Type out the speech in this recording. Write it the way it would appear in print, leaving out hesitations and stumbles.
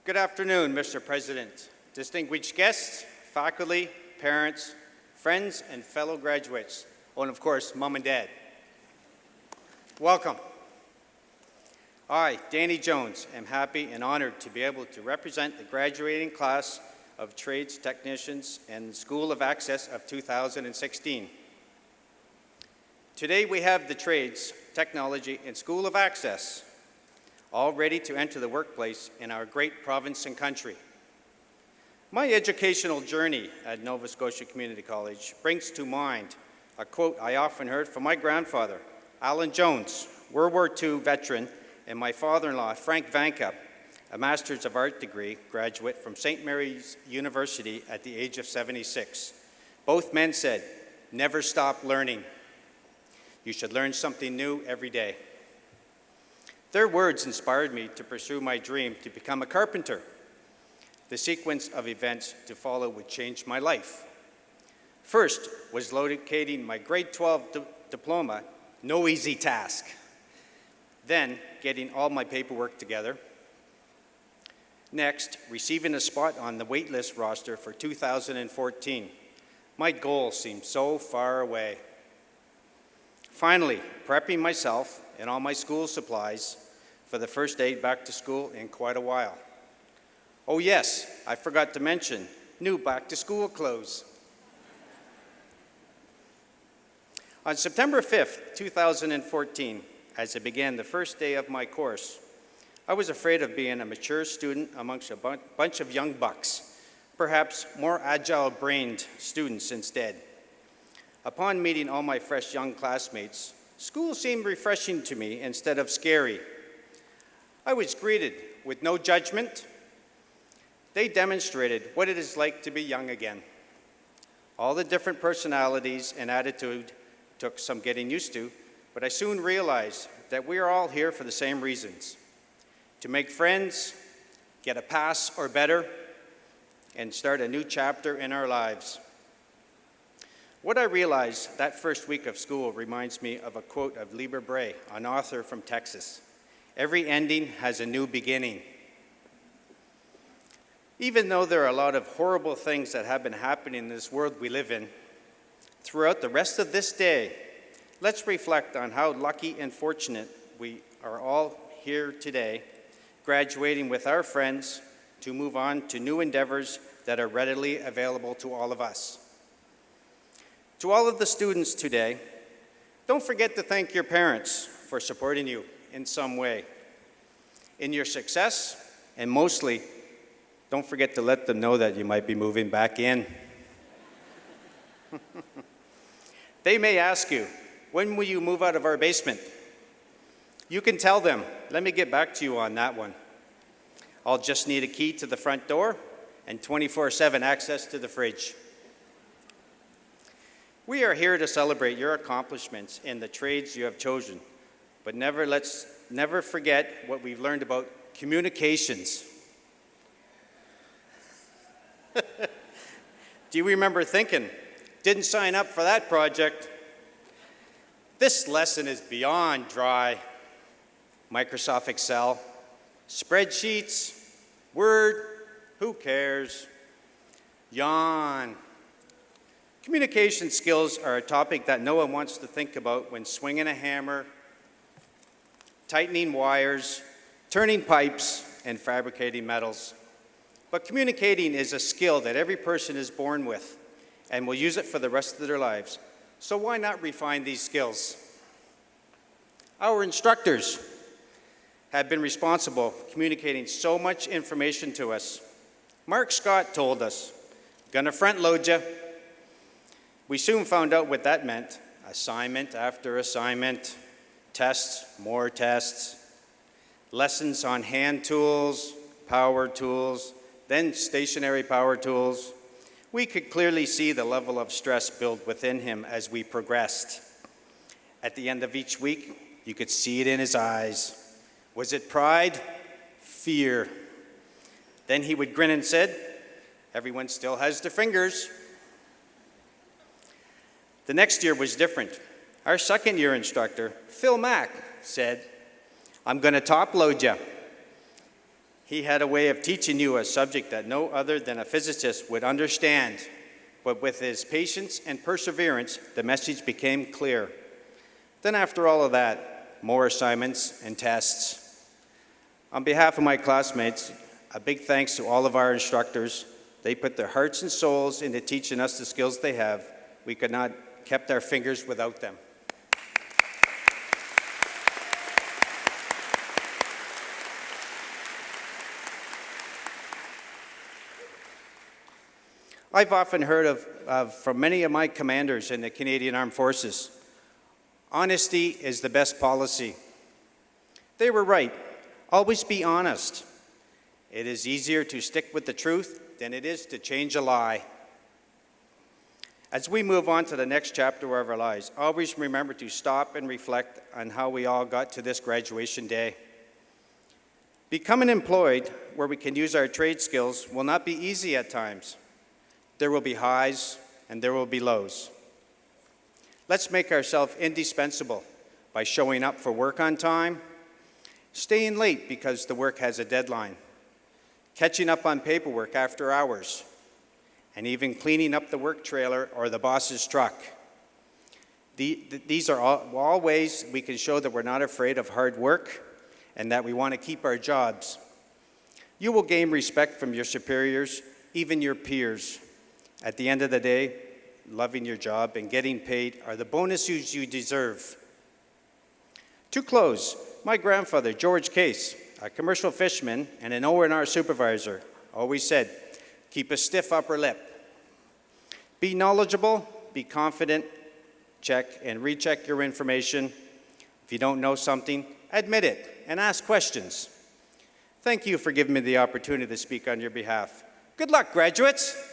Good afternoon, Mr. President, distinguished guests, faculty, parents, friends, and fellow graduates, and of course, Mom and Dad. Welcome. I, Danny Jones, am happy and honored to be able to represent the graduating class of Trades Technicians and School of Access of 2016. Today we have the Trades, Technology, and School of Access all ready to enter the workplace in our great province and country. My educational journey at Nova Scotia Community College brings to mind a quote I often heard from my grandfather, Alan Jones, World War II veteran, and my father-in-law, Frank Vanka, a Master's of Art degree graduate from St. Mary's University at the age of 76. Both men said, "Never stop learning. You should learn something new every day." Their words inspired me to pursue my dream to become a carpenter. The sequence of events to follow would change my life. First was locating my grade 12 diploma, no easy task. Then getting all my paperwork together. Next, receiving a spot on the waitlist roster for 2014. My goal seemed so far away. Finally, prepping myself and all my school supplies for the first day back to school in quite a while. Oh yes, I forgot to mention, new back-to-school clothes. On September 5th, 2014, as I began the first day of my course, I was afraid of being a mature student amongst a bunch of young bucks, perhaps more agile-brained students instead. Upon meeting all my fresh young classmates, school seemed refreshing to me instead of scary. I was greeted with no judgment. They demonstrated what it is like to be young again. All the different personalities and attitude took some getting used to, but I soon realized that we are all here for the same reasons: to make friends, get a pass or better, and start a new chapter in our lives. What I realized that first week of school reminds me of a quote of Lieber Bray, an author from Texas. Every ending has a new beginning. Even though there are a lot of horrible things that have been happening in this world we live in, throughout the rest of this day, let's reflect on how lucky and fortunate we are all here today, graduating with our friends to move on to new endeavors that are readily available to all of us. To all of the students today, don't forget to thank your parents for supporting you in some way in your success, and mostly, don't forget to let them know that you might be moving back in. They may ask you, when will you move out of our basement? You can tell them, let me get back to you on that one. I'll just need a key to the front door and 24/7 access to the fridge. We are here to celebrate your accomplishments in the trades you have chosen, but let's never forget what we've learned about communications. Do you remember thinking, didn't sign up for that project? This lesson is beyond dry. Microsoft Excel, spreadsheets, Word, who cares? Yawn. Communication skills are a topic that no one wants to think about when swinging a hammer, tightening wires, turning pipes, and fabricating metals. But communicating is a skill that every person is born with and will use it for the rest of their lives. So why not refine these skills? Our instructors have been responsible for communicating so much information to us. Mark Scott told us, "Gonna front load ya." We soon found out what that meant. Assignment after assignment, tests, more tests, lessons on hand tools, power tools, then stationary power tools. We could clearly see the level of stress build within him as we progressed. At the end of each week, you could see it in his eyes. Was it pride? Fear. Then he would grin and said, "Everyone still has their fingers." The next year was different. Our second year instructor, Phil Mack, said, "I'm going to top load you." He had a way of teaching you a subject that no other than a physicist would understand. But with his patience and perseverance, the message became clear. Then after all of that, more assignments and tests. On behalf of my classmates, a big thanks to all of our instructors. They put their hearts and souls into teaching us the skills they have. We could not have kept our fingers without them. I've often heard from many of my commanders in the Canadian Armed Forces, honesty is the best policy. They were right. Always be honest. It is easier to stick with the truth than it is to change a lie. As we move on to the next chapter of our lives, always remember to stop and reflect on how we all got to this graduation day. Becoming employed where we can use our trade skills will not be easy at times. There will be highs and there will be lows. Let's make ourselves indispensable by showing up for work on time, staying late because the work has a deadline, catching up on paperwork after hours, and even cleaning up the work trailer or the boss's truck. These are all ways we can show that we're not afraid of hard work and that we want to keep our jobs. You will gain respect from your superiors, even your peers. At the end of the day, loving your job and getting paid are the bonuses you deserve. To close, my grandfather, George Case, a commercial fisherman and an O&R supervisor, always said, keep a stiff upper lip. Be knowledgeable, be confident, check and recheck your information. If you don't know something, admit it and ask questions. Thank you for giving me the opportunity to speak on your behalf. Good luck, graduates.